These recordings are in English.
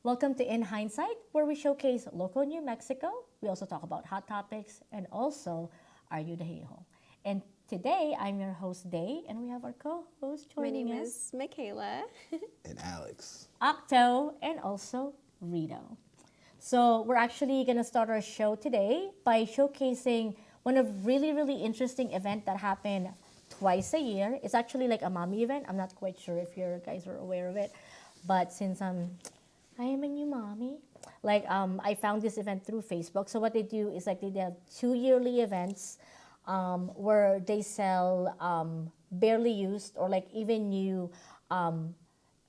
Welcome to In Hindsight, where we showcase local New Mexico. We also talk about hot topics and also Are You the Ahole? And today I'm your host, Day, and we have our co-host My joining name us, is Michaela. And Alex. Octo, and also Rito. So we're actually going to start our show today by showcasing one of really interesting event that happened twice a year. It's actually like a mommy event. I'm not quite sure if you guys are aware of it, but since I am a new mommy, I found this event through Facebook. So what they do is like they have 2 yearly events where they sell barely used or like even new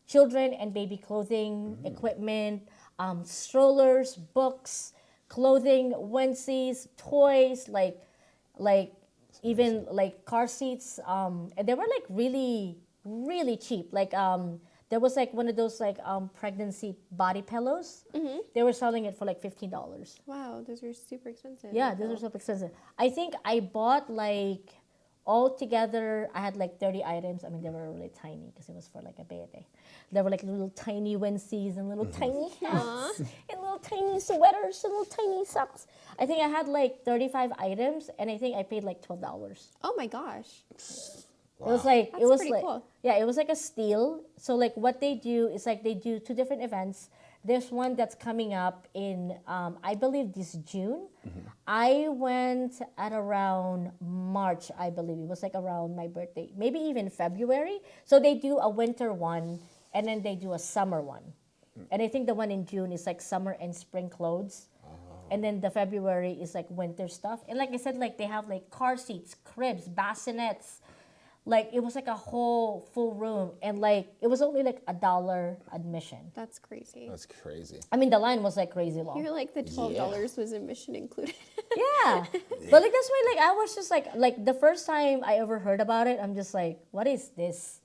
children and baby clothing, equipment, strollers, books, clothing, onesies, toys, like even like car seats. And they were like really cheap. There was like one of those like pregnancy body pillows. They were selling it for like $15. Wow, those are super expensive. Yeah, those are so expensive. I think I bought like altogether, I had like 30 items. I mean, they were really tiny because it was for like a baby. There were like little tiny onesies and little tiny hats and little tiny sweaters and little tiny socks. I think I had like 35 items and I think I paid like $12. Oh my gosh. It was like That's it was pretty like cool. yeah, it was like a steal. So like what they do is like they do 2 different events. There's one that's coming up in I believe this June. I went at around March, I believe. It was like around my birthday, maybe even February. So they do a winter one and then they do a summer one. And I think the one in June is like summer and spring clothes. And then the February is like winter stuff. And like I said, like they have like car seats, cribs, bassinets. Like it was like a whole full room, and like it was only like $1 admission. That's crazy. That's crazy. I mean, the line was like crazy long. You're like the $12 was admission included. Yeah, but like that's why like I was just like the first time I ever heard about it, I'm just like, what is this?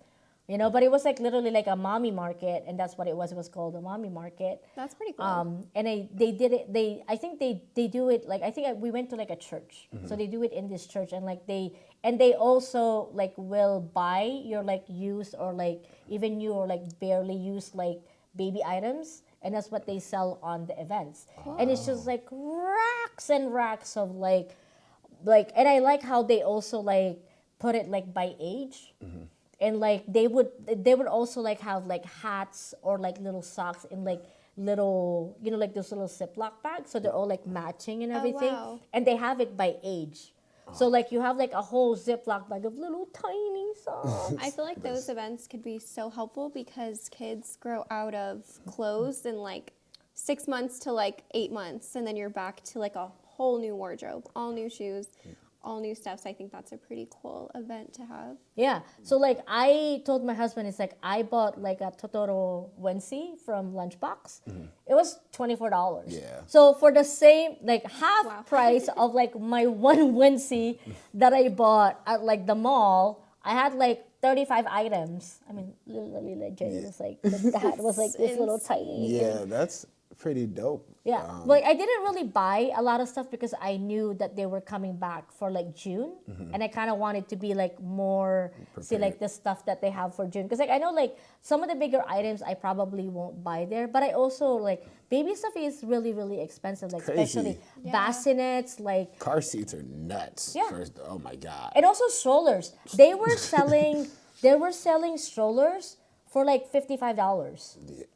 You know, but it was like literally like a mommy market, and that's what it was. It was called a mommy market. That's pretty cool. And they did it. I think they do it like I think we went to like a church, so they do it in this church, and like they also like will buy your like used or like even new or like barely used like baby items, and that's what they sell on the events. And it's just like racks and racks of like, and I like how they also like put it like by age. And like they would also like have like hats or like little socks in like little like those little Ziploc bags, so they're all like matching and everything. wow. And they have it by age. So like you have like a whole Ziploc bag of little tiny socks. I feel like those events could be so helpful because kids grow out of clothes in like 6 months to like 8 months, and then you're back to like a whole new wardrobe, all new shoes, all new stuff. So I think that's a pretty cool event to have. Yeah. So like I told my husband, it's like I bought like a Totoro onesie from Lunchbox. It was $24. Yeah. So for the same like half Wow. price of like my one onesie that I bought at like the mall, I had like 35 items. I mean, literally legit. It was like the hat was like this little tiny. Yeah, that's pretty dope. Yeah, like I didn't really buy a lot of stuff because I knew that they were coming back for like June, and I kind of wanted to be like more see like the stuff that they have for June because like I know like some of the bigger items I probably won't buy there, but I also like baby stuff is really expensive, like Crazy. especially Yeah. bassinets, like Car seats are nuts. Yeah. First, oh my God. and also strollers. They were selling strollers for like $55.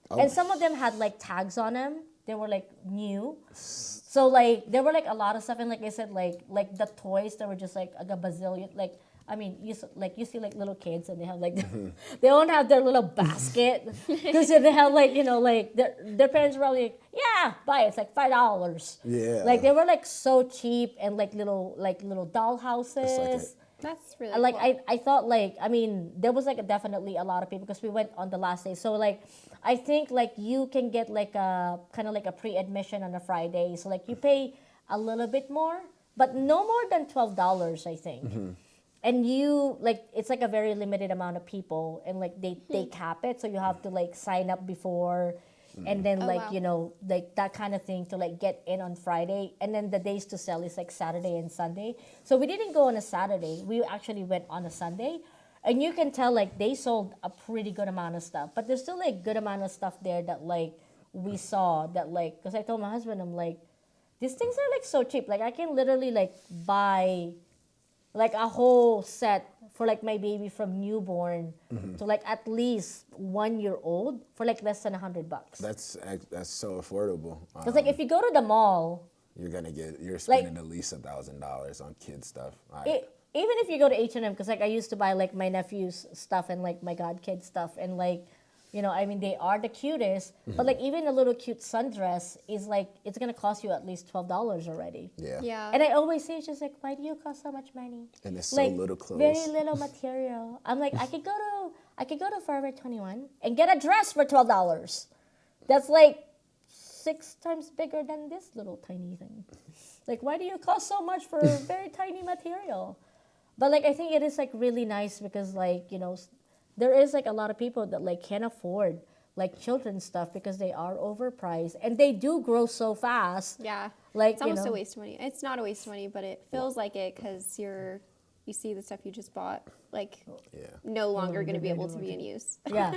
Oh, And some of them had like tags on them. They were like new. So like there were like a lot of stuff, and like I said, like the toys that were just like a bazillion. Like I mean, you see like little kids and they have like they don't have their little basket because they have like like their parents were probably like, yeah, buy it. It's like $5. Yeah. Like they were like so cheap and like little doll houses. It's like That's really Like cool. I thought like I mean there was like definitely a lot of people because we went on the last day, so like I think like you can get like a kind of like a pre-admission on a Friday, so like you pay a little bit more but no more than $12 I think. And you like it's like a very limited amount of people, and like they cap it, so you have to like sign up before and then Oh, like wow. like that kind of thing to like get in on Friday, and then the days to sell is like Saturday and Sunday. So we didn't go on a Saturday, we actually went on a Sunday, and you can tell like they sold a pretty good amount of stuff, but there's still like good amount of stuff there that like we saw that like, because I told my husband, I'm like, these things are like so cheap. Like I can literally like buy like a whole set for like my baby from newborn to like at least 1 year old for like less than $100. That's so affordable. Because like if you go to the mall, You're spending at least $1,000 on kid stuff. even if you go to H&M, because like I used to buy like my nephew's stuff and like my godkid stuff, and like, you know, I mean, they are the cutest, but like even a little cute sundress is like, it's gonna cost you at least $12 already. Yeah. Yeah. And I always say, it's just like, why do you cost so much money? And it's so Like little clothes. very little material. I'm like, I could go to Forever 21 and get a dress for $12. That's like 6 times bigger than this little tiny thing. Like, why do you cost so much for very tiny material? But like, I think it is like really nice because like, you know, there is like a lot of people that like can't afford like children's stuff because they are overpriced and they do grow so fast. Yeah. Like, It's almost you know, a waste of money. It's not a waste of money, but it feels like it because you see the stuff you just bought like Yeah. no longer going to be able to be in use. yeah.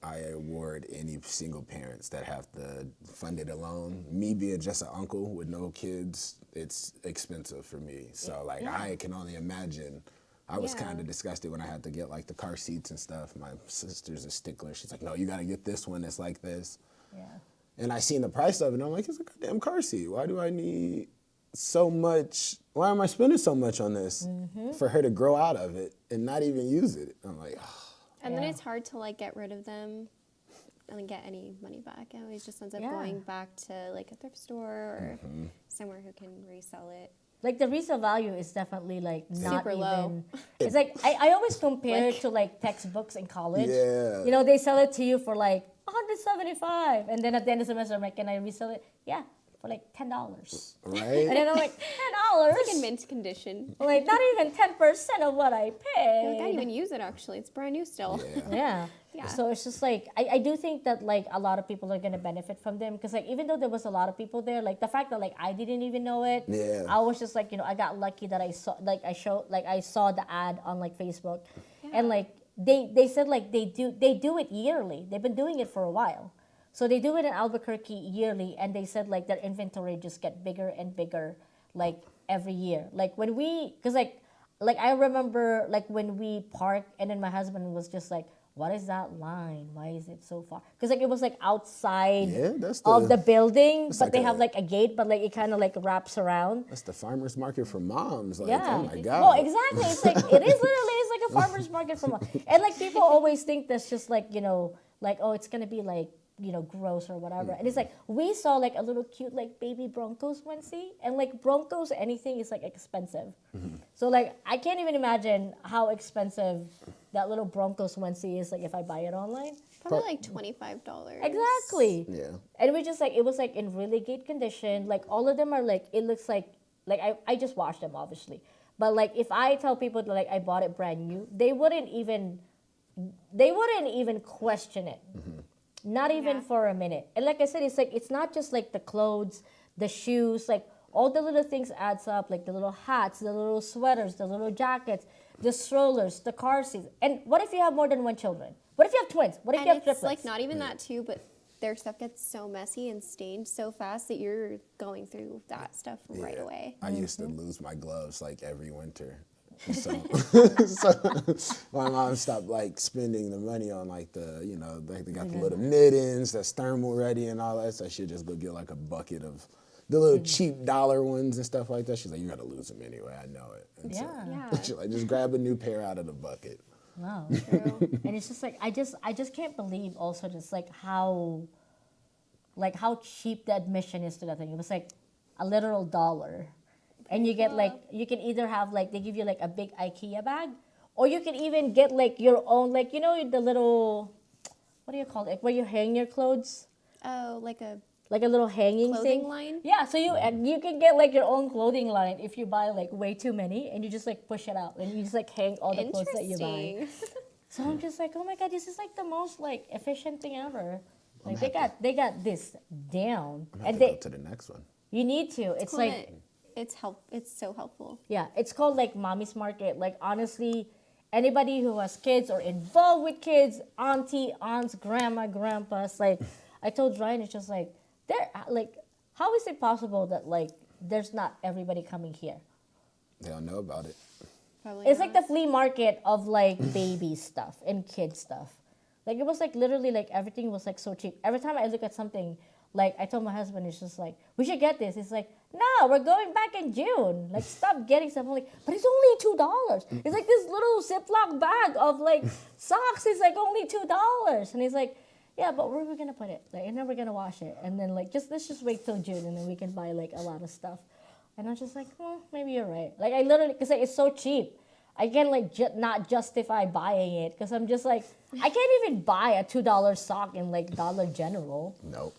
I award any single parents that have to fund it alone. Me being just an uncle with no kids, it's expensive for me. So like I can only imagine. I was Yeah. kind of disgusted when I had to get like the car seats and stuff. My sister's a stickler. She's like, no, you got to get this one that's like this. Yeah. And I seen the price of it, and I'm like, it's a goddamn car seat. Why do I need so much? Why am I spending so much on this for her to grow out of it and not even use it? I'm like, oh. And then Yeah. it's hard to like get rid of them and then get any money back. It always just ends up Yeah. going back to like a thrift store or somewhere who can resell it. Like the resale value is definitely like not Super even. low. It's like I always compare it to like textbooks in college. Yeah. You know, they sell it to you for like 175, and then at the end of the semester, I'm like, can I resell it? Yeah, for like $10. And Right? then I'm like, Like in $10. mint condition. Like not even 10% of what I You're like, I didn't paid. even use it actually. It's brand new still. Yeah. Yeah. Yeah. So it's just like I do think that like a lot of people are gonna benefit from them because like even though there was a lot of people there, like the fact that like I didn't even know it, Yeah. I was just like, you know, I got lucky that I saw the ad on like Facebook, and like they said like they do it yearly. They've been doing it for a while, so they do it in Albuquerque yearly, and they said like their inventory just get bigger and bigger like every year. Like when because like I remember like when we parked, and then my husband was just like, what is that line? Why is it so far? Because like it was like outside Yeah, that's of the building, but like they a- have like a gate, but like it kind of like wraps around. That's the farmer's market for moms. Like, Yeah. oh my God. Well, exactly. It's like it is literally it's like a farmer's market from, and like people always think that's just like, you know, like, oh, it's gonna be like, you know, gross or whatever. And it's like we saw like a little cute like baby Broncos onesie, and like Broncos anything is like expensive. So like I can't even imagine how expensive that little Broncos onesie is like if I buy it online. Probably like $25. Exactly. Yeah. And we just like it was like in really good condition. Like all of them are like it looks like I just washed them obviously. But like if I tell people that like I bought it brand new, they wouldn't even question it. Not even Yeah. for a minute. And like I said, it's like it's not just like the clothes, the shoes, like all the little things adds up, like the little hats, the little sweaters, the little jackets, the strollers, the car seats. And what if you have more than one children? What if you have twins? What if And you have it's triplets? like not even that too, but their stuff gets so messy and stained so fast that you're going through that stuff right Yeah. away. I used Mm-hmm. to lose my gloves like every winter. So, so my mom stopped like spending the money on like the, you know, like they got the little mittens that's thermal ready and all that. So I should just go get like a bucket of the little cheap dollar ones and stuff like that. She's like, you're gonna lose them anyway. I know it. And so Yeah. Yeah. she's like, just grab a new pair out of the bucket. Wow. True. And it's just like I just can't believe also just like how cheap the admission is to that thing. It was like a literal $1. And you get like you can either have like they give you like a big IKEA bag, or you can even get like your own, like, you know, the little, what do you call it, like where you hang your clothes, Oh, like a like a little hanging clothing thing. line? Yeah, so you can get like your own clothing line if you buy like way too many, and you just like push it out and you just like hang all the clothes that you buy. Interesting. So I'm just like, oh my God, this is like the most like efficient thing ever. Like gonna they got this down, I'm gonna have and to they go to the next one. you need to. It's Cool. like It's so helpful. yeah, it's called like Mommy's Market. Like honestly, anybody who has kids or involved with kids, auntie, aunts, grandma, grandpas, like I told Ryan, it's just like, how is it possible that like there's not everybody coming here? They don't know about it. Probably It's like not. the flea market of like baby stuff and kid stuff. Like it was like literally like everything was like so cheap. Every time I look at something, like I told my husband, it's just like, we should get this. It's like, no, we're going back in June. Like stop getting stuff. I'm like, but it's only $2. It's like this little Ziploc bag of like socks is like only $2. And he's like, yeah, but where are we gonna put it? Like, and then we're gonna wash it. And then like let's just wait till June and then we can buy like a lot of stuff. And I was just like, maybe you're right. Like I literally, because like, it's so cheap. I can like not justify buying it because I'm just like, I can't even buy a $2 sock in like Dollar General. Nope.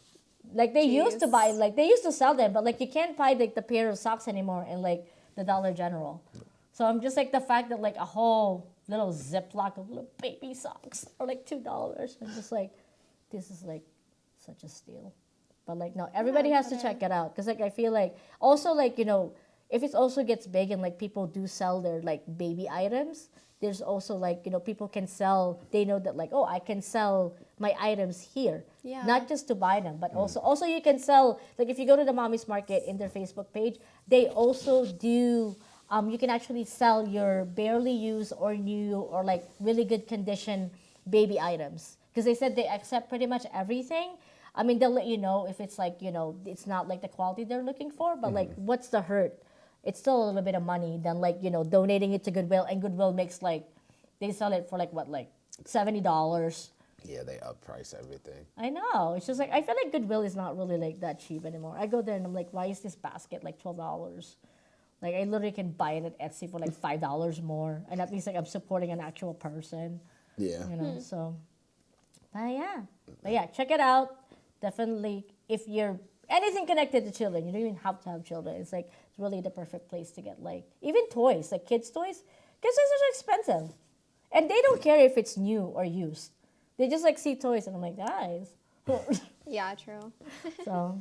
Like they used to Jeez. buy, like they used to sell them, but like you can't buy like the pair of socks anymore in like the Dollar General. So I'm just like the fact that like a whole little Ziploc of little baby socks are like $2. I'm just like, this is like such a steal. But like no, everybody has to check it out because like I feel like also like if it also gets big and like people do sell their like baby items, there's also like people can sell. They know that like I can sell my items here, Yeah. not just to buy them, but also you can sell like if you go to the Mommy's Market in their Facebook page, they also do. You can actually sell your barely used or new or like really good condition baby items because they said they accept pretty much everything. I mean, they'll let you know if it's like, it's not like the quality they're looking for, but like, what's the hurt? It's still a little bit of money than like, donating it to Goodwill. And Goodwill makes like, they sell it for like what, like $70. Yeah, they upprice everything. I know. It's just like, I feel like Goodwill is not really like that cheap anymore. I go there and I'm like, why is this basket like $12? Like, I literally can buy it at Etsy for like $5 more. And at least like I'm supporting an actual person, Yeah. so. But yeah, check it out. Definitely, if you're anything connected to children, you don't even have to have children. It's like it's really the perfect place to get like even toys, like kids' toys. Kids' toys are so expensive, and they don't care if it's new or used. They just like see toys, and I'm like, guys. Yeah, true. So,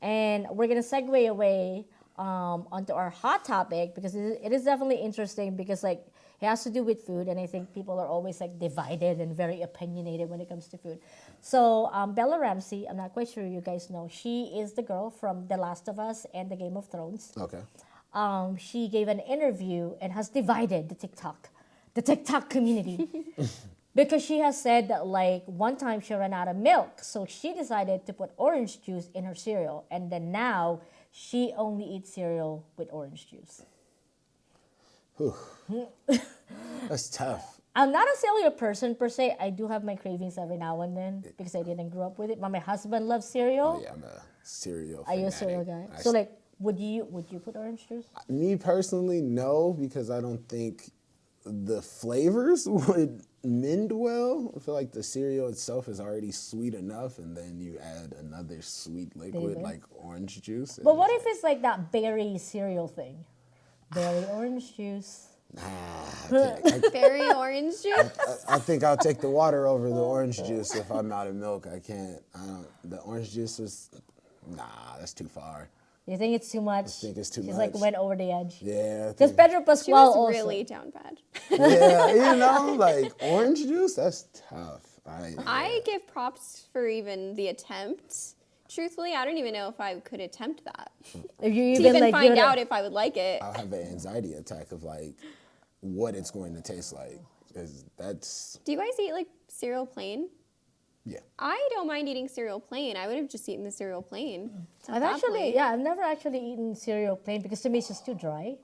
and we're gonna segue away onto our hot topic because it is definitely interesting because like it has to do with food, and I think people are always like divided and very opinionated when it comes to food. So Bella Ramsey, I'm not quite sure you guys know, she is the girl from The Last of Us and the Game of Thrones. Okay. She gave an interview and has divided the TikTok community. Because she has said that like one time she ran out of milk, so she decided to put orange juice in her cereal, and then now she only eats cereal with orange juice. That's tough. I'm not a cereal person per se. I do have my cravings every now and then because I didn't grow up with it. But my husband loves cereal. Oh, yeah, I'm a cereal Are you a fanatic. cereal guy? I So like, would you put orange juice? Me personally, no, because I don't think the flavors would mend well. I feel like the cereal itself is already sweet enough, and then you add another sweet liquid Flavor. like orange juice. But what if it's like that berry cereal thing? Berry orange juice. Berry orange juice. I think I'll take the water over the orange juice if I'm out of milk. I can't. The orange juice is, that's too far. You think it's too much? I think it's too She's like much. went over the edge. Yeah. I Because think- Pedro She Pascual was also. really down bad. yeah, like orange juice, that's tough. I give props for even the attempt. Truthfully, I don't even know if I could attempt that. If you To even even like find give it a- out if I would like it. I'll have an anxiety attack of like what it's going to taste like. 'Cause that's, Do you guys eat like cereal plain? yeah. I don't mind eating cereal plain. I would have just eaten the cereal plain. It's not I've that actually, plain. yeah, I've never actually eaten cereal plain because to me it's just too dry.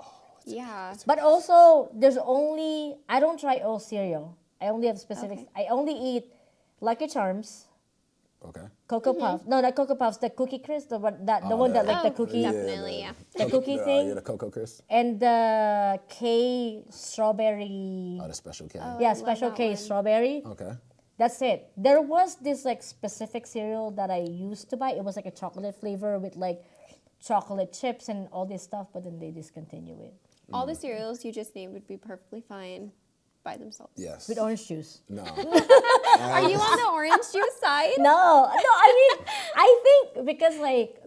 Yeah. But also, I don't try all cereal. I only have specific, I only eat Lucky Charms, Okay. Cocoa Puffs. No, not Cocoa Puffs, the Cookie Crisp, the one that like the Oh, cookie, definitely, yeah. the cookie thing, Yeah, the Cocoa Crisp. and the K strawberry. Oh, the special K. Oh. Yeah, I love Special that K one. strawberry. Okay. That's it. There was this like specific cereal that I used to buy. It was like a chocolate flavor with like chocolate chips and all this stuff, but then they discontinue it All the cereals you just named would be perfectly fine by themselves. Yes. with orange juice. No. Are you on the orange juice side? No, I mean, I think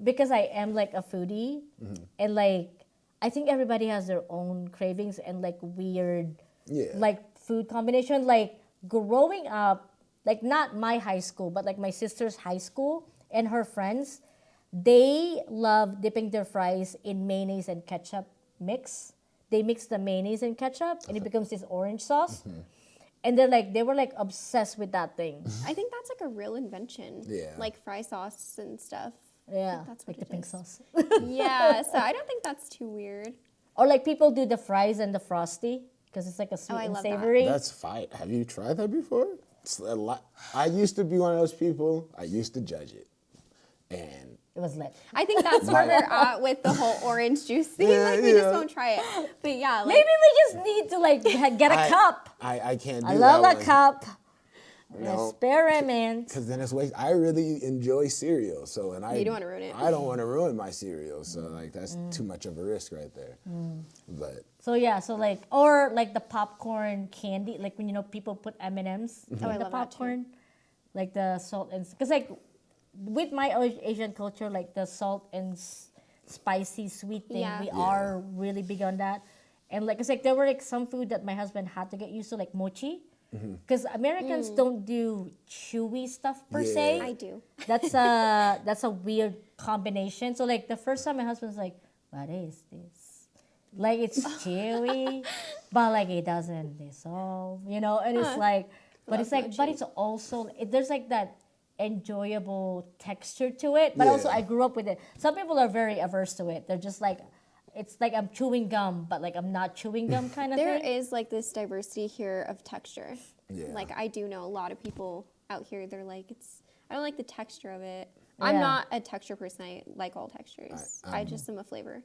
because I am like a foodie, and like I think everybody has their own cravings and like weird, Yeah. like food combination. Like growing up, like not my high school, but like my sister's high school and her friends, they love dipping their fries in mayonnaise and ketchup mix. They mix the mayonnaise and ketchup, and it becomes this orange sauce. And they were like obsessed with that thing. I think that's like a real invention. Yeah. Like fry sauce and stuff. Yeah, That's like what the it pink is. sauce. Yeah, so I don't think that's too weird. Or like people do the fries and the frosty because it's like a sweet I and love that. savory. That's fine. Have you tried that before? It's a lot. I used to be one of those people. I used to judge it, and It was lit. I think that's where we're at with the whole orange juice thing. Yeah, Like we just yeah. won't try it. But yeah, like Maybe we just need to like get a cup. I can't do I love that a one. cup. No. Experiment. Because then it's waste. I really enjoy cereal, so I You don't wanna ruin it. I don't want to ruin my cereal, so like that's too much of a risk right there. But So yeah, so like or like the popcorn candy, like when people put M&Ms in Oh, I the love that too. popcorn, like the salt and because like with my Asian culture, like the salt and spicy sweet thing, Yeah. we Yeah. are really big on that. And like it's like there were like some food that my husband had to get used to, like mochi, because Americans don't do chewy stuff per Yeah. se. I do. That's a weird combination. So like the first time my husband's like, "What is this?" Like it's chewy, but like it doesn't dissolve, And it's like, but it's Love like, but mochi. it's also there's like that enjoyable texture to it. But also Yeah. I grew up with it. Some people are very averse to it. They're just like, it's like I'm chewing gum, but like I'm not chewing gum kind of There thing. is like this diversity here of texture. Yeah. Like I do know a lot of people out here. They're like, I don't like the texture of it. I'm Yeah. not a texture person. I like all textures. I just am a flavor.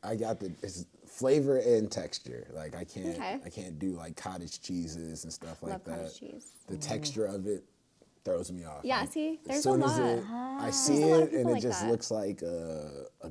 I got it's flavor and texture. Like I can't Okay. I can't do like cottage cheeses and stuff like Love that. cottage cheese. The texture of it throws me off. Yeah, Like, see, as there's a soon as lot. I see There's a lot of it and people it like just that. looks like a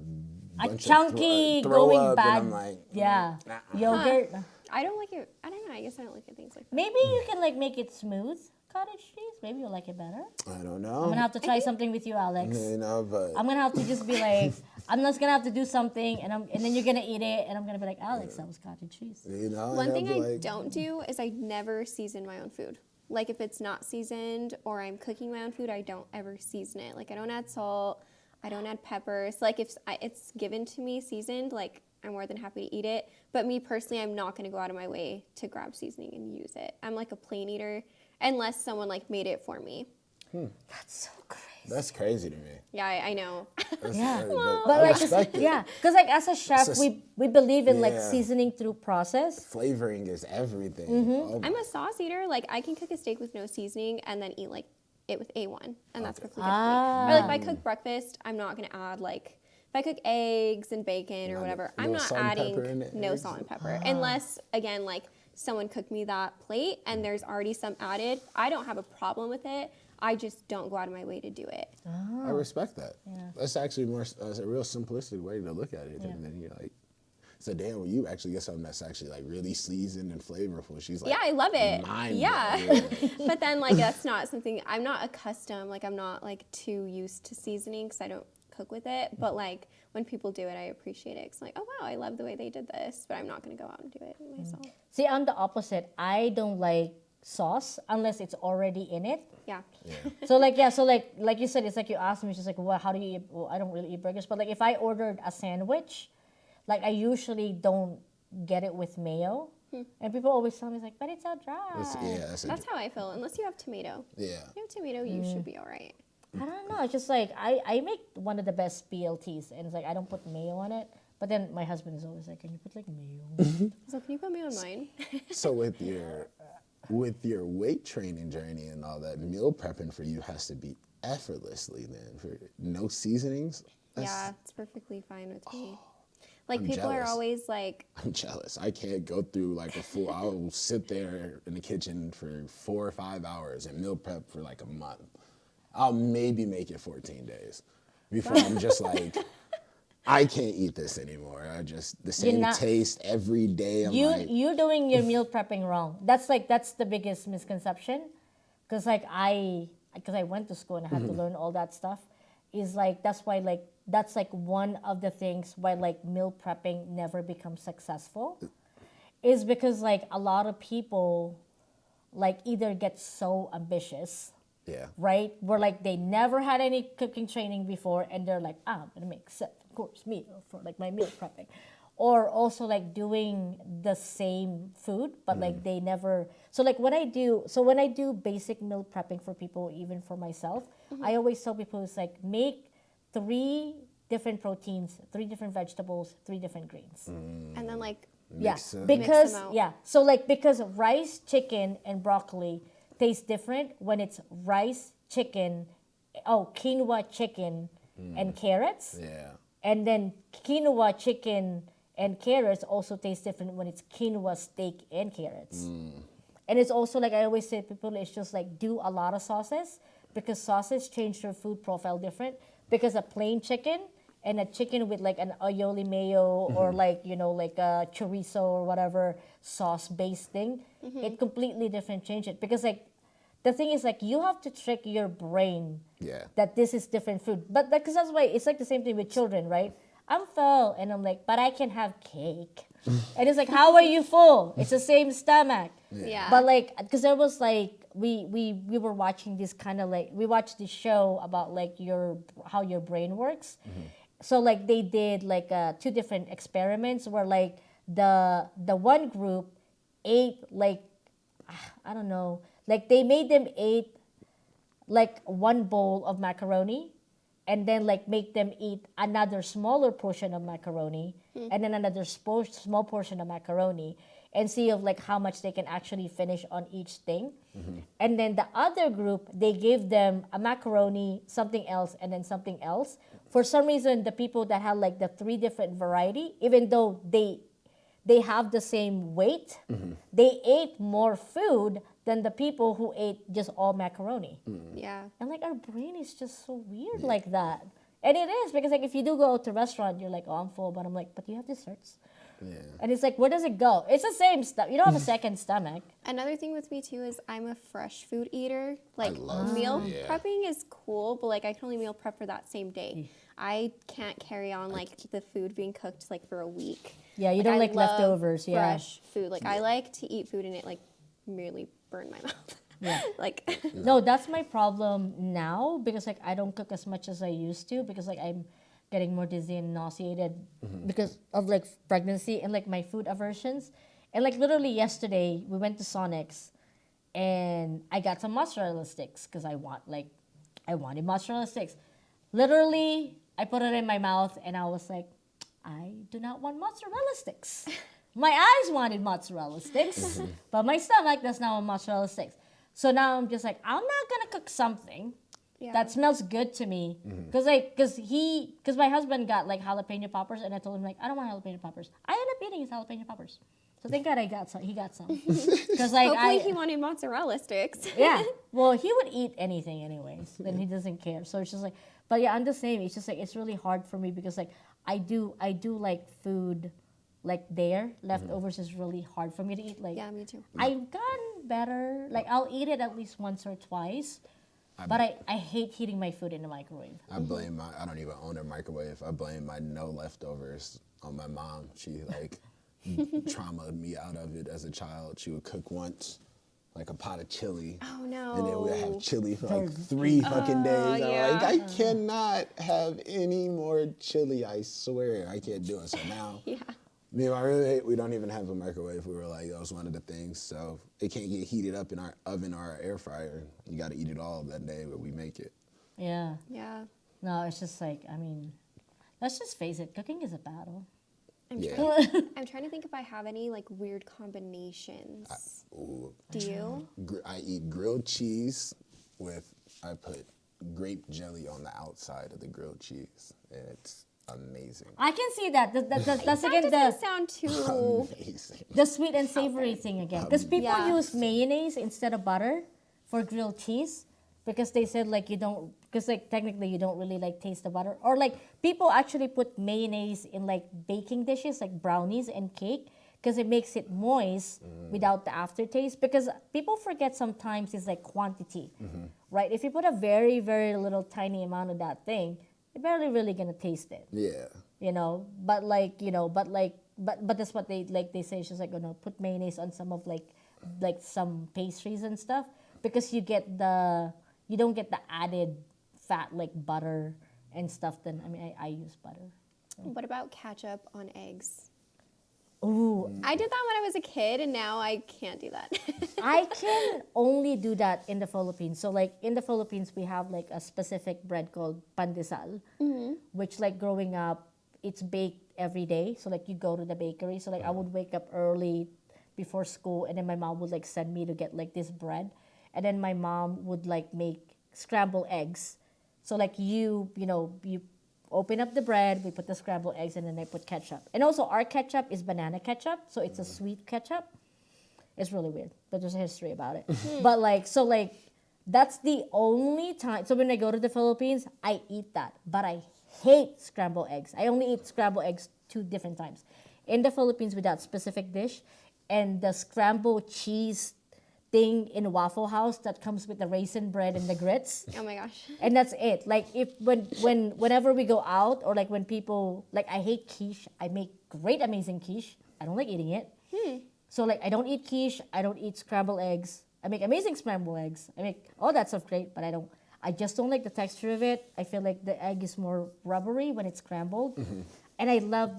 bunch Chunky of throw going up, bad. and I'm like, yeah, nah. yogurt. I don't like it. I don't know. I guess I don't like it, things like that. Maybe you can like make it smooth cottage cheese. Maybe you'll like it better. I don't I'm know. gonna have to try something with you, Alex. But I'm gonna have to just be like, I'm just gonna have to do something, and then you're gonna eat it, and I'm gonna be like, Alex, that was cottage cheese. One thing I like, don't do is I never season my own food. Like if it's not seasoned or I'm cooking my own food, I don't ever season it. Like I don't add salt, I don't add pepper. So like if it's given to me seasoned, like I'm more than happy to eat it. But me personally, I'm not going to go out of my way to grab seasoning and use it. I'm like a plain eater unless someone like made it for me. That's so crazy. That's crazy to me. Yeah, I know. That's Yeah. crazy, But I like, respect it. yeah, because like as a chef, It's we believe in like yeah. seasoning through process. Flavoring is everything. Oh I'm my- a sauce eater. Like I can cook a steak with no seasoning and then eat like it with A1, and that's perfectly good for me. Or like if I cook breakfast, I'm not gonna add like if I cook eggs and bacon or whatever, I'm no not salt and pepper in adding it, no eggs? salt and pepper unless again like someone cooked me that plate and there's already some added. I don't have a problem with it. I just don't go out of my way to do it. I respect that. That's actually that's a real simplistic way to look at it. Yeah. And then you're like, so damn, when you actually get something that's actually like really seasoned and flavorful, she's like, Yeah, I love it. mind Yeah. blowing. But then like that's not something I'm not accustomed, like I'm not like too used to seasoning because I don't cook with it. But like when people do it, I appreciate it. Cause I'm like, oh wow, I love the way they did this, but I'm not gonna go out and do it myself. See, I'm the opposite. I don't like sauce unless it's already in it. Yeah. So like yeah, so like you said, it's like you asked me, it's just like, well, how do you eat? Well, I don't really eat burgers, but like if I ordered a sandwich, like I usually don't get it with mayo, and people always tell me it's like, but it's so dry. That's how I feel. Unless you have tomato. Yeah. If you have tomato, you should be all right. I don't know. It's just like I make one of the best BLTs, and it's like I don't put mayo on it. But then my husband is always like, can you put like mayo? So can you put me on mine? So with your weight training journey and all that, meal prepping for you has to be effortlessly then for no seasonings. Yeah, it's perfectly fine with me. Like I'm people are jealous. always like, I'm jealous. I can't go through like a full. I will sit there in the kitchen for 4 or 5 hours and meal prep for like a month. I'll maybe make it 14 days before I'm just like, I can't eat this anymore. The same not- taste every day. I'm like, You're doing your meal prepping wrong. That's the biggest misconception, because I went to school and I had to learn all that stuff. Is like that's like one of the things why like meal prepping never becomes successful, is because like a lot of people like either get so ambitious Yeah. right? Where like they never had any cooking training before, and they're like, I'm gonna make 7-course meal for like my meal prepping, or also like doing the same food, but like they never. So like when I do basic meal prepping for people, even for myself, I always tell people it's like make 3 different proteins, 3 different vegetables, 3 different greens. And then like Yeah, Mix them. because out. yeah, so like because rice, chicken, and broccoli taste different when it's rice, chicken, quinoa, chicken, and carrots, Yeah. and then quinoa, chicken, and carrots also taste different when it's quinoa, steak, and carrots. And it's also like I always say to people, it's just like do a lot of sauces because sauces change your food profile different. Because a plain chicken and a chicken with like an aioli mayo or like like a chorizo or whatever sauce based thing, it completely different change it. Because like the thing is like you have to trick your brain Yeah. that this is different food. But because that's why it's like the same thing with children, right? I'm full, and I'm like, but I can have cake. And it's like, how are you full? It's the same stomach. Yeah. But like, because there was like, we were watching this kind of like, we watched this show about like how your brain works. So like they did like 2 different experiments where like the one group ate like, I don't know, like they made them eat like 1 bowl of macaroni and then like make them eat another smaller portion of macaroni and then another small portion of macaroni and see of like how much they can actually finish on each thing. And then the other group, they gave them a macaroni, something else, and then something else. For some reason, the people that had like the 3 different variety, even though they have the same weight, they ate more food than the people who ate just all macaroni. Yeah. And like our brain is just so weird like that. And it is because like if you do go out to a restaurant, you're like, oh, I'm full, but I'm like, but you have desserts. Yeah. And it's like, where does it go? It's the same stuff. You don't have a second stomach. Another thing with me too is I'm a fresh food eater. Like love meal food. Yeah. prepping is cool, but like I can only meal prep for that same day. I can't carry on like the food being cooked like for a week. Yeah, you don't I like love leftovers. Yeah. fresh food. Like I like to eat food and it like merely burn my mouth. Yeah. Like No, that's my problem now because like I don't cook as much as I used to because like I'm getting more dizzy and nauseated because of like pregnancy and like my food aversions. And like literally yesterday we went to Sonic's and I got some mozzarella sticks because I wanted mozzarella sticks. Literally, I put it in my mouth and I was like, I do not want mozzarella sticks. My eyes wanted mozzarella sticks, but my stomach does not want mozzarella sticks. So now I'm just like, I'm not gonna cook something that smells good to me, because my husband got like jalapeno poppers, and I told him like I don't want jalapeno poppers. I ended up eating his jalapeno poppers. So thank God he got some. Because like hopefully he wanted mozzarella sticks. yeah. Well, he would eat anything anyways. Then he doesn't care. So it's just like, but yeah, I'm the same. It's just like it's really hard for me because like I do like food like leftovers is really hard for me to eat. Like Yeah, me too. I've gotten better. Like I'll eat it at least once or twice. But I hate heating my food in the microwave. I blame I don't even own a microwave. I blame my no leftovers on my mom. She like traumaed me out of it as a child. She would cook once, like a pot of chili. Oh no. And then we'd have chili for like 3 fucking days. yeah. I'm like, I cannot have any more chili. I swear, I can't do it. So now, me and my roommate, we don't even have a microwave. We were like, that was one of the things. So it can't get heated up in our oven or our air fryer. You got to eat it all that day, but we make it. Yeah. Yeah. No, it's just like, I mean, let's just face it, cooking is a battle. I'm trying to think if I have any like weird combinations. Do you? I eat grilled cheese I put grape jelly on the outside of the grilled cheese. And it's amazing. I can see that. That's That again doesn't sound too. Amazing. the sweet and savory thing again. Because people Yeah. use mayonnaise instead of butter for grilled cheese because they said like you don't, because like technically you don't really like taste the butter. Or like people actually put mayonnaise in like baking dishes like brownies and cake because it makes it moist without the aftertaste. Because people forget sometimes it's like quantity, right? If you put a very, very little tiny amount of that thing, you're barely really gonna taste it. Yeah. But that's what they say. It's just like put mayonnaise on some of like some pastries and stuff because you get the you don't get the added fat like butter and stuff. Then I mean, I use butter. What about ketchup on eggs? Ooh, I did that when I was a kid, and now I can't do that. I can only do that in the Philippines. So like in the Philippines, we have like a specific bread called pandesal, which like growing up, it's baked every day. So like you go to the bakery. So like I would wake up early before school, and then my mom would like send me to get like this bread, and then my mom would like make scrambled eggs. So like you open up the bread, we put the scrambled eggs, and then I put ketchup. And also our ketchup is banana ketchup, so it's a sweet ketchup. It's really weird, but there's a history about it. But like, so like, that's the only time. So when I go to the Philippines, I eat that. But I hate scrambled eggs. I only eat scrambled eggs 2 different times. In the Philippines with that specific dish, and the scrambled cheese thing in Waffle House that comes with the raisin bread and the grits. Oh my gosh. And that's it. Like if whenever we go out, or like when people, like I hate quiche. I make great amazing quiche. I don't like eating it. So like I don't eat quiche. I don't eat scrambled eggs. I make amazing scrambled eggs. I make all that stuff great, but I just don't like the texture of it. I feel like the egg is more rubbery when it's scrambled. And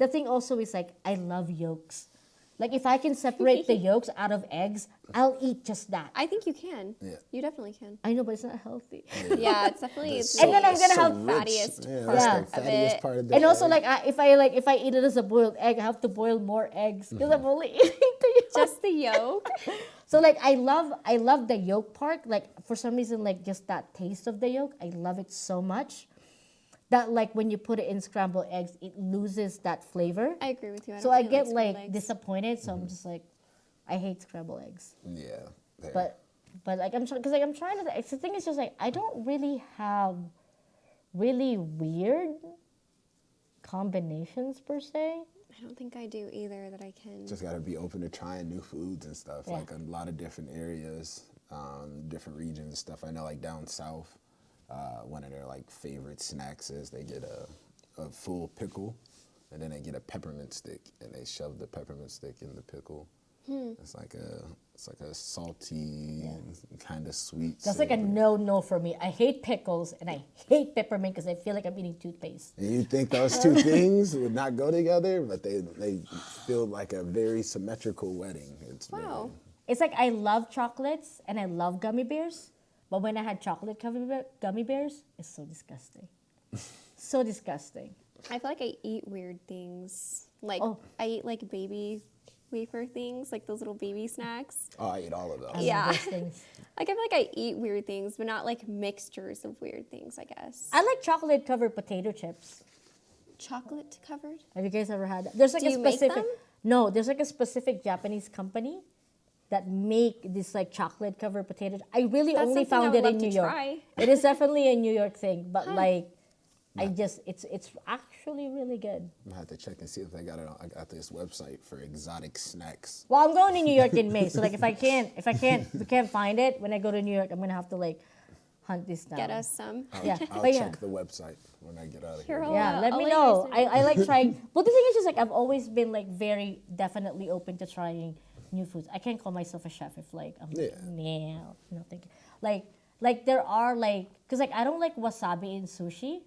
the thing also is like I love yolks. Like if I can separate the yolks out of eggs, I'll eat just that. I think you can. Yeah. You definitely can. I know, but it's not healthy. Yeah, it's definitely And then I'm gonna have fattiest part that's the of fattiest it. part of the And also, egg. like, if I eat it as a boiled egg, I have to boil more eggs because I'm only eating the yolk. Just the yolk. So, like, I love the yolk part. Like, for some reason, like, just that taste of the yolk, I love it so much that, like, when you put it in scrambled eggs, it loses that flavor. I agree with you. So don't I really get scrambled like eggs. disappointed. So I'm just like, I hate scrambled eggs. Yeah. there. But like I'm trying, because like I'm trying to. The thing is just like I don't really have really weird combinations per se. I don't think I do either that I can. Just gotta be open to trying new foods and stuff. Yeah. Like a lot of different areas, different regions and stuff. I know like down south, one of their like favorite snacks is they get a full pickle, and then they get a peppermint stick, and they shove the peppermint stick in the pickle. It's like a salty, kind of sweet. That's like a savor. no for me. I hate pickles and I hate peppermint because I feel like I'm eating toothpaste. And you think those two things would not go together, but they feel like a very symmetrical wedding. It's Wow. It's like I love chocolates and I love gummy bears, but when I had chocolate gummy bears, it's so disgusting. So disgusting. I feel like I eat weird things. Like Oh. I eat like baby wafer things, like those little baby snacks. Oh, I eat all of those. I love Yeah. those things. Like I feel like I eat weird things, but not like mixtures of weird things, I guess. I like chocolate covered potato chips. Chocolate covered? Have you guys ever had that? There's like Do a you make specific them? No, there's like a specific Japanese company that make this like chocolate covered potato. I really That's only something I found would it in love New to York. try. It is definitely a New York thing, but like it's actually really good. I'm gonna have to check and see if they got it on. I got this website for exotic snacks. Well, I'm going to New York in May, so like if we can't find it when I go to New York, I'm gonna have to like hunt this down. Get us some. Yeah, I'll but check the website when I get out of here. You're all- Yeah, let I'll me let you know. guys know. I like trying. Well, the thing is just like I've always been like very definitely open to trying new foods. I can't call myself a chef if like I'm like, Yeah. nah, no thank you. Like there are like because like I don't like wasabi in sushi.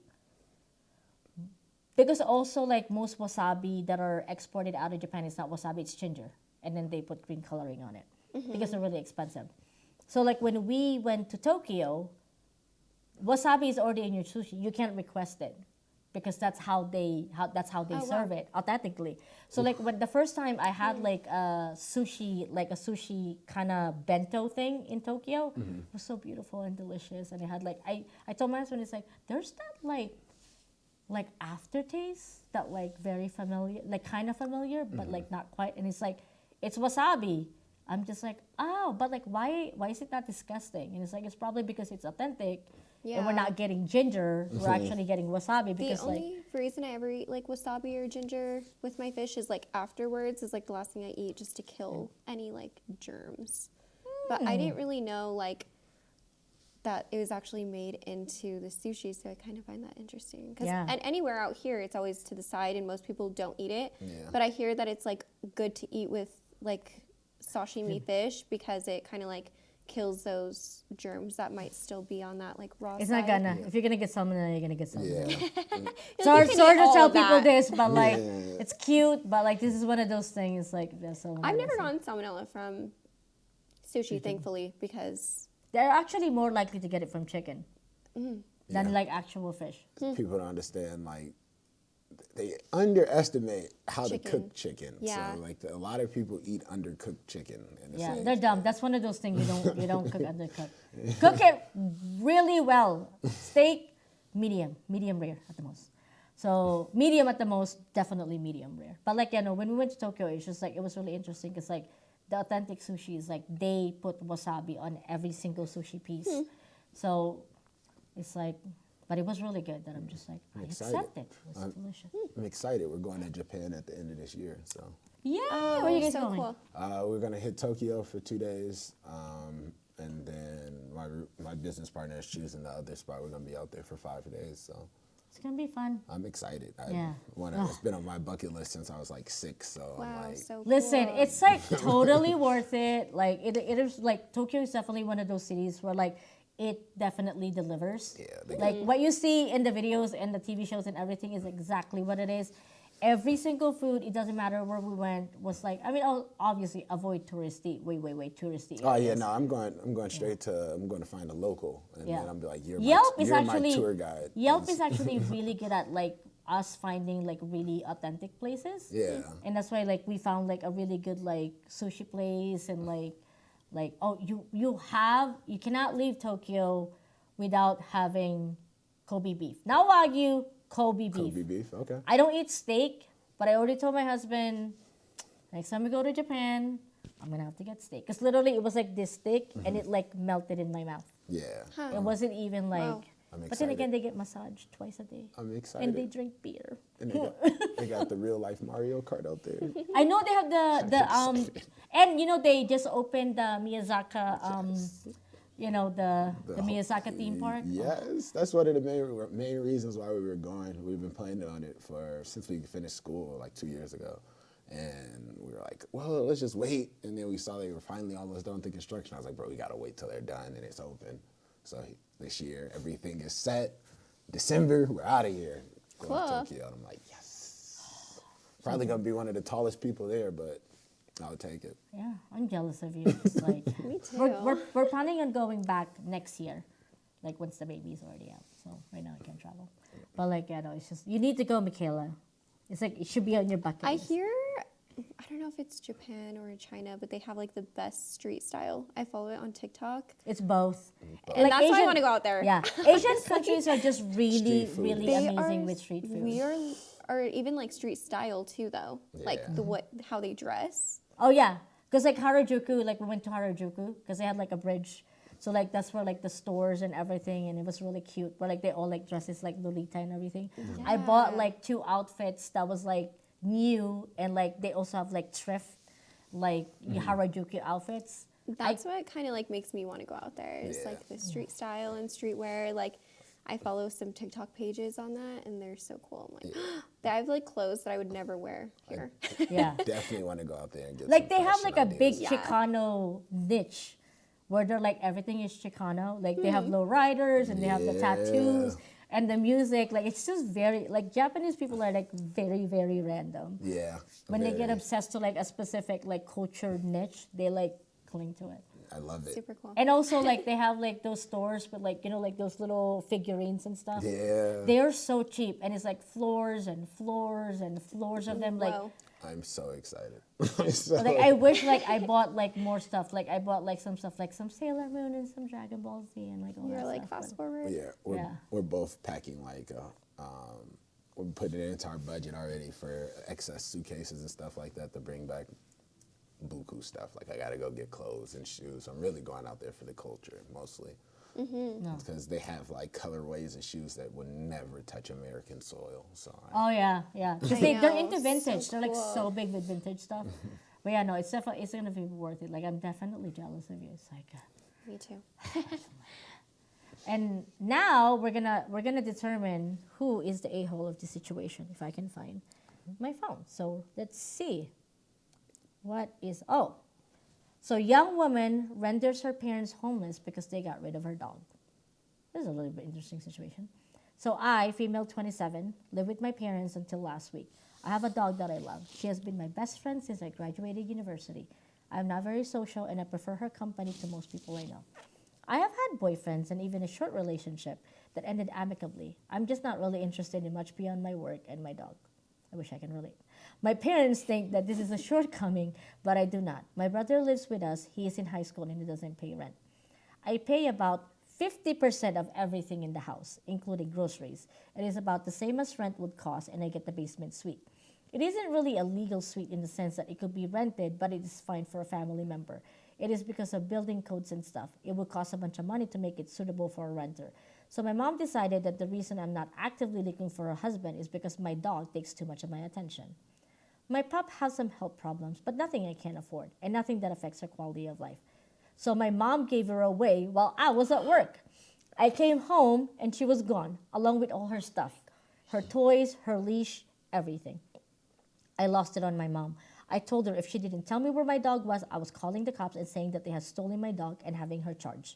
Because also like most wasabi that are exported out of Japan is not wasabi, it's ginger. And then they put green coloring on it. Because they're really expensive. So like when we went to Tokyo, wasabi is already in your sushi. You can't request it. Because that's how they serve it authentically. So like when the first time I had like a sushi kind of bento thing in Tokyo, it was so beautiful and delicious. And it had like I told my husband, it's like there's that like aftertaste that like very familiar, like kind of familiar, but like not quite. And it's like it's wasabi. I'm just like, oh, but like why is it not disgusting? And it's like it's probably because it's authentic. And we're Yeah. not getting ginger. We're actually getting wasabi because The like only reason I ever eat like wasabi or ginger with my fish is like afterwards is like the last thing I eat just to kill any like germs. But I didn't really know like that it was actually made into the sushi, so I kind of find that interesting. Yeah. And anywhere out here, it's always to the side, and most people don't eat it. Yeah. But I hear that it's like good to eat with like sashimi fish because it kind of like kills those germs that might still be on that like raw It's side. not gonna. If you're gonna get salmonella, you're gonna get salmonella. Yeah. Sorry, can sorry eat to all tell of people that. this, but like, Yeah. it's cute, but like, this is one of those things. Like, the salmonella. I've never gotten salmonella from sushi, thankfully, because They're actually more likely to get it from chicken than Yeah. like actual fish. People don't understand, like, they underestimate how to Chicken. cook chicken. Yeah. So, like, a lot of people eat undercooked chicken. And it's Yeah, like, they're dumb. That's one of those things you don't cook undercooked. Cook it really well. Steak, medium rare at the most. So medium at the most, definitely medium rare. But like when we went to Tokyo, it's just like it was really interesting because like the authentic sushi is like they put wasabi on every single sushi piece. So it's like, but it was really good. That I'm just like I excited. accept it. It was delicious. I'm excited. We're going to Japan at the end of this year. So Yeah, where are you guys so going? cool. we're going to hit Tokyo for 2 days. And then my business partner is choosing the other spot. We're going to be out there for 5 days. So It's gonna be fun. I'm excited. Yeah. It's been on my bucket list since I was like 6. So I'm Wow, like, so cool. Listen, it's like totally worth it. Like it is like Tokyo is definitely one of those cities where like it definitely delivers. Yeah, they Like what you see in the videos and the TV shows and everything is exactly what it is. Every single food, it doesn't matter where we went, was like I mean, obviously avoid touristy, way touristy. oh yeah, areas. no, I'm going straight to. I'm going to find a local, and Yeah. then I'm be like, you're actually my tour guide. Yelp is actually really good at like us finding like really authentic places. Yeah. And that's why like we found like a really good like sushi place and like oh you cannot leave Tokyo without having Kobe beef. Not Wagyu, Kobe beef. Kobe beef. Okay. I don't eat steak, but I already told my husband next time we go to Japan, I'm gonna have to get steak. Cause literally it was like this thick and it like melted in my mouth. Yeah. It wasn't even like. Wow. I'm But then excited. again, they get massaged twice a day. I'm excited. And they drink beer. And they got the real life Mario Kart out there. I know they have and you know they just opened the Miyazaki the Miyazaki theme park. Yes, that's one of the main reasons why we were going. We've been planning on it since we finished school like 2 years ago. And we were like, well, let's just wait. And then we saw they were finally almost done with the construction. I was like, bro, we got to wait till they're done and it's open. So this year, everything is set. December, we're out of here. Going to Cool. Tokyo. And I'm like, yes. Probably going to be one of the tallest people there, but I'll take it. Yeah, I'm jealous of you. It's like Me too. we're planning on going back next year, like once the baby's already out. So right now I can't travel, but like it's just you need to go, Michaela. It's like it should be on your bucket I list. hear, I don't know if it's Japan or China, but they have like the best street style. I follow it on TikTok. It's both. And that's why I want to go out there. Yeah, Asian countries are just really, Street food. really They amazing are with street food. weird, or even like street style too, though. Like Yeah. how they dress. Oh yeah, because like Harajuku, like we went to Harajuku because they had like a bridge, so like that's where like the stores and everything, and it was really cute. Where like they all like dresses like Lolita and everything. I bought like 2 outfits that was like new, and like they also have like thrift, like Harajuku outfits. That's what kind of like makes me want to go out there. It's Yeah. like the street style and streetwear. Like I follow some TikTok pages on that, and they're so cool. I'm like, they have like clothes that I would never wear here. Yeah, Definitely want to go out there and get like some they have fashion like a big ideas. Yeah. Chicano niche, where they're like everything is Chicano. Like they have low riders and they have the tattoos. And the music, like it's just very like Japanese people are like very random. Yeah. When they get very. obsessed to like a specific like culture niche, they like cling to it. I love it. Super cool. And also like they have like those stores with like like those little figurines and stuff. Yeah. They are so cheap, and it's like floors and floors and floors of them. Like, Whoa. I'm so excited. like I wish like I bought like more stuff. Like I bought like some stuff like some Sailor Moon and some Dragon Ball Z and like all You're that like stuff. fast forward. Yeah, we're both packing like we're putting it into our budget already for excess suitcases and stuff like that to bring back buku stuff. Like I gotta go get clothes and shoes. I'm really going out there for the culture mostly. No. Because they have like colorways and shoes that would never touch American soil. So Oh yeah, yeah. Because I they're know, into vintage. so They're like cool. so big with vintage stuff. But yeah, no, it's definitely it's gonna be worth it. Like I'm definitely jealous of you. It's like. Me too. And now we're gonna determine who is the a-hole of the situation. If I can find my phone, so let's see. So young woman renders her parents homeless because they got rid of her dog. This is a little bit interesting situation. So I, female 27, live with my parents until last week. I have a dog that I love. She has been my best friend since I graduated university. I'm not very social and I prefer her company to most people I know. I have had boyfriends and even a short relationship that ended amicably. I'm just not really interested in much beyond my work and my dog. I wish I can relate. My parents think that this is a shortcoming, but I do not. My brother lives with us. He is in high school and he doesn't pay rent. I pay about 50% of everything in the house, including groceries. It is about the same as rent would cost, and I get the basement suite. It isn't really a legal suite in the sense that it could be rented, but it is fine for a family member. It is because of building codes and stuff. It would cost a bunch of money to make it suitable for a renter. So my mom decided that the reason I'm not actively looking for a husband is because my dog takes too much of my attention. My pup has some health problems, but nothing I can't afford, and nothing that affects her quality of life. So my mom gave her away while I was at work. I came home and she was gone, along with all her stuff. Her toys, her leash, everything. I lost it on my mom. I told her if she didn't tell me where my dog was, I was calling the cops and saying that they had stolen my dog and having her charged.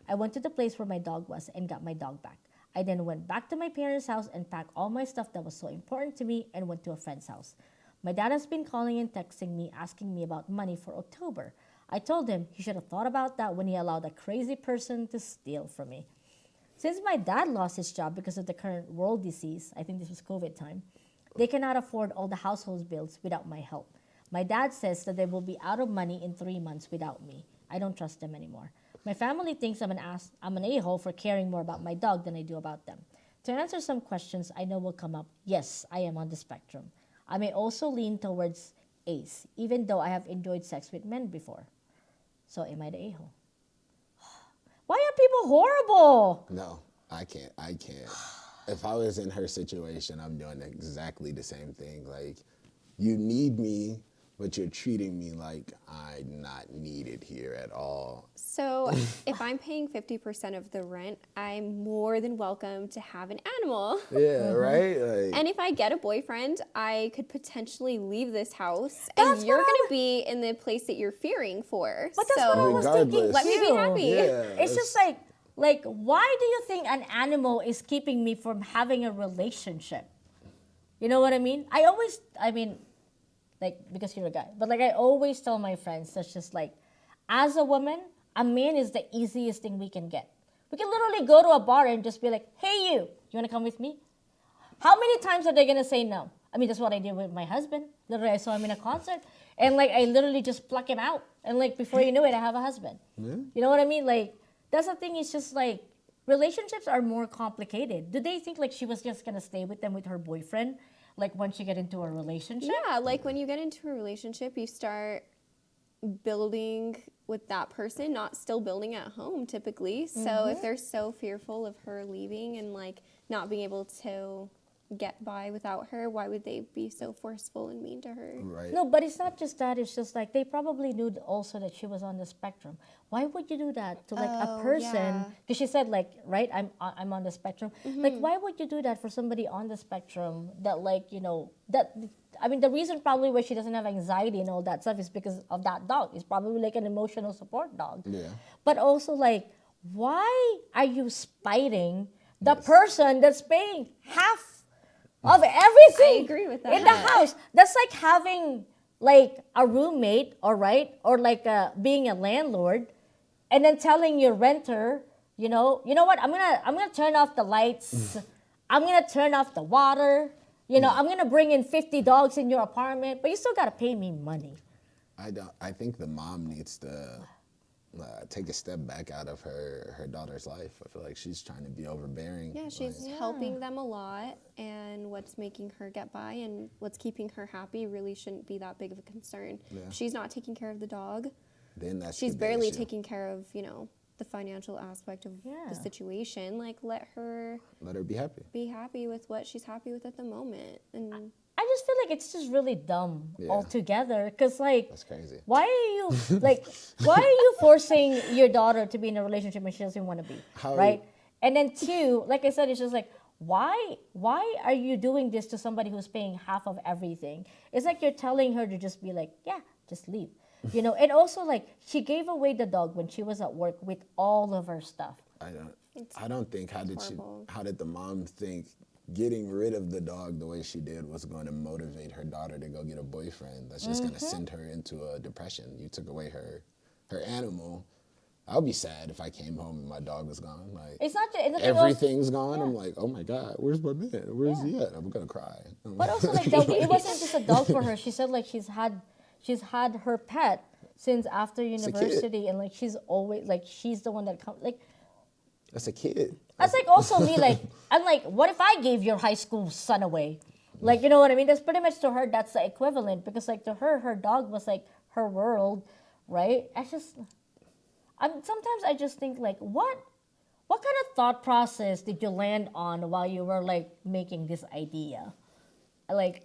I went to the place where my dog was and got my dog back. I then went back to my parents' house and packed all my stuff that was so important to me and went to a friend's house. My dad has been calling and texting me, asking me about money for October. I told him he should have thought about that when he allowed a crazy person to steal from me. Since my dad lost his job because of the current world disease, I think this was COVID time, they cannot afford all the household bills without my help. My dad says that they will be out of money in 3 months without me. I don't trust them anymore. My family thinks I'm an a-hole for caring more about my dog than I do about them. To answer some questions I know will come up, yes, I am on the spectrum. I may also lean towards ace, even though I have enjoyed sex with men before. So am I the a-hole? Why are people horrible? No, I can't. If I was in her situation, I'm doing exactly the same thing. Like, you need me, but you're treating me like I'm not needed here at all. So if I'm paying 50% of the rent, I'm more than welcome to have an animal. Yeah, right? Like, And if I get a boyfriend, I could potentially leave this house, That's and you're what going to be in the place that you're fearing for. But that's what I was thinking Regardless. Let me be too. happy. yeah, It's just like, why do you think an animal is keeping me from having a relationship? You know what I mean? Like, because you're a guy, but like I always tell my friends, that's just like, as a woman, a man is the easiest thing we can get. We can literally go to a bar and just be like, hey, you want to come with me? How many times are they going to say no? I mean, that's what I did with my husband. Literally, I saw him in a concert, and like I literally just pluck him out, and like before you knew it, I have a husband. Yeah. You know what I mean? Like, that's the thing. It's just like relationships are more complicated. Do they think like she was just gonna stay with them with her boyfriend, like once you get into a relationship? Yeah, like when you get into a relationship, you start building with that person, not still building at home typically. So if they're so fearful of her leaving and like not being able to get by without her, why would they be so forceful and mean to her? right. No, but it's not just that. It's just like they probably knew also that she was on the spectrum. Why would you do that to like a Oh, person? yeah. Because she said like, right, I'm on the spectrum. Like, why would you do that for somebody on the spectrum that like, you know, that I mean, the reason probably why she doesn't have anxiety and all that stuff is because of that dog. It's probably like an emotional support dog. Yeah. But also like, why are you spiting the person that's paying half of everything I agree with in the that. house? That's like having like a roommate, all right, or like being a landlord, and then telling your renter, you know what? I'm gonna turn off the lights. I'm gonna turn off the water. You know, I'm gonna bring in 50 dogs in your apartment, but you still gotta pay me money. I think the mom needs to take a step back out of her daughter's life. I feel like she's trying to be overbearing. Yeah, she's like, helping them a lot, and what's making her get by and what's keeping her happy really shouldn't be that big of a concern. Yeah. She's not taking care of the dog. then that's She's the big barely issue. taking care of, the financial aspect of Yeah. the situation. Like, let her Let her be happy. be happy with what she's happy with at the moment. And I just feel like it's just really dumb Yeah. altogether. Cause like, That's crazy. why are you why are you forcing your daughter to be in a relationship when she doesn't want to be, right? And then two, like I said, it's just like, why are you doing this to somebody who's paying half of everything? It's like you're telling her to just be like, yeah, just leave. You know, and also like she gave away the dog when she was at work with all of her stuff. I don't think horrible. how did the mom think getting rid of the dog the way she did was going to motivate her daughter to go get a boyfriend that's just going to send her into a depression. You took away her animal. I'll be sad if I came home and my dog was gone. Like It's not just everything's gone. I'm like, oh my God, where's my man? Where's he at? I'm gonna cry. But also like it wasn't just a dog for her. She said like she's had her pet since after university, and like she's always like she's the one that comes like. That's a kid. That's like also me like I'm like, what if I gave your high school son away? Like, you know what I mean? That's pretty much to her that's the equivalent, because like to her dog was like her world, right? Sometimes I just think like what kind of thought process did you land on while you were like making this idea? Like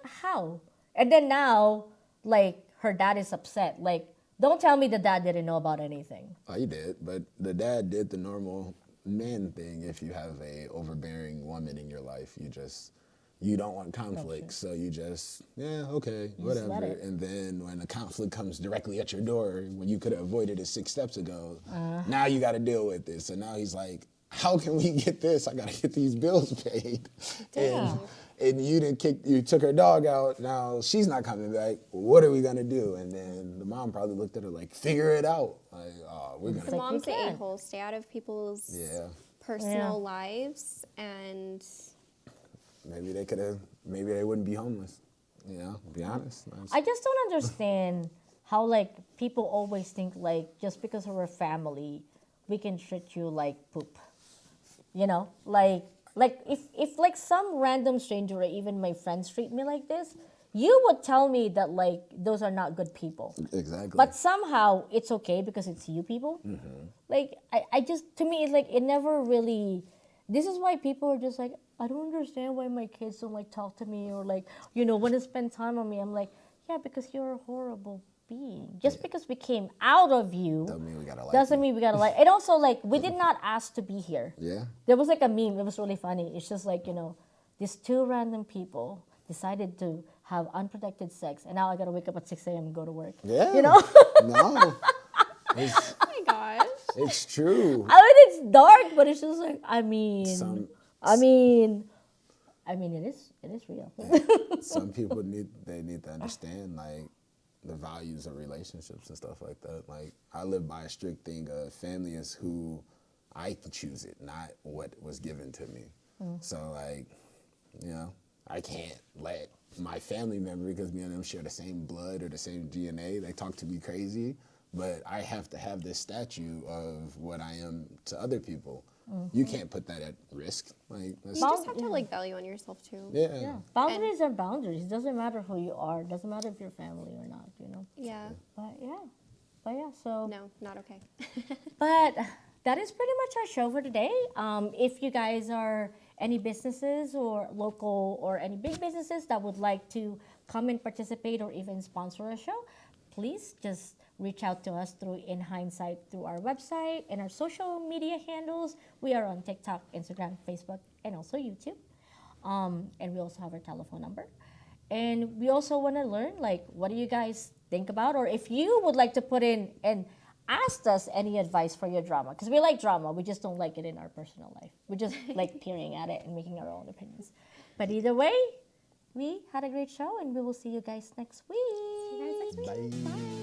how? And then now like her dad is upset. Like, don't tell me the dad didn't know about anything. Oh, he did, but the dad did the normal man thing. If you have a overbearing woman in your life, you don't want conflict, so you just okay, whatever. let it. And then when the conflict comes directly at your door, when you could have avoided it 6 steps ago, now you got to deal with this. So now he's like, how can we get this? I got to get these bills paid. And you took her dog out. Now she's not coming back. What are we gonna do? And then the mom probably looked at her like, figure it out. Like, we're gonna. The mom's the can't. a-hole. Stay out of people's Yeah. personal lives, and Maybe they wouldn't be homeless. You know, be honest. I just don't understand how like people always think like just because we're family, we can treat you like poop. You know, like if like some random stranger or even my friends treat me like this, you would tell me that like those are not good people. Exactly. But somehow it's okay because it's you people. Like I just, to me it's like it never really. This is why people are just like, I don't understand why my kids don't like talk to me or like, you know, want to spend time on me. I'm like, yeah, because you're a horrible being. Just because we came out of you Doesn't mean we gotta like doesn't you. mean we gotta like. And also like we did not ask to be here. Yeah. There was like a meme. It was really funny. It's just like, you know, these two random people decided to have unprotected sex, and now I gotta wake up at 6 a.m. and go to work. Yeah. You know? No. It's, oh my gosh. it's true. I mean, it's dark, but it's just like, I mean, it is real. Some people need to understand like the values of relationships and stuff like that. Like I live by a strict thing of family is who I choose it, not what was given to me. So like, you know, I can't let my family member, because me and them share the same blood or the same DNA, they talk to me crazy, but I have to have this statue of what I am to other people. You can't put that at risk. Like You just have to like value on yourself too. yeah. Boundaries are boundaries. It doesn't matter who you are. It doesn't matter if you're family or not, you know. Yeah. But yeah, so. No, not okay. But that is pretty much our show for today. If you guys are any businesses or local or any big businesses that would like to come and participate or even sponsor a show, please just reach out to us through In Hindsight through our website and our social media handles. We are on TikTok, Instagram, Facebook, and also YouTube. And we also have our telephone number. And we also want to learn, like, what do you guys think about? Or if you would like to put in and ask us any advice for your drama. Because we like drama. We just don't like it in our personal life. We just like peering at it and making our own opinions. But either way, we had a great show, and we will see you guys next week. See you guys next week. Bye.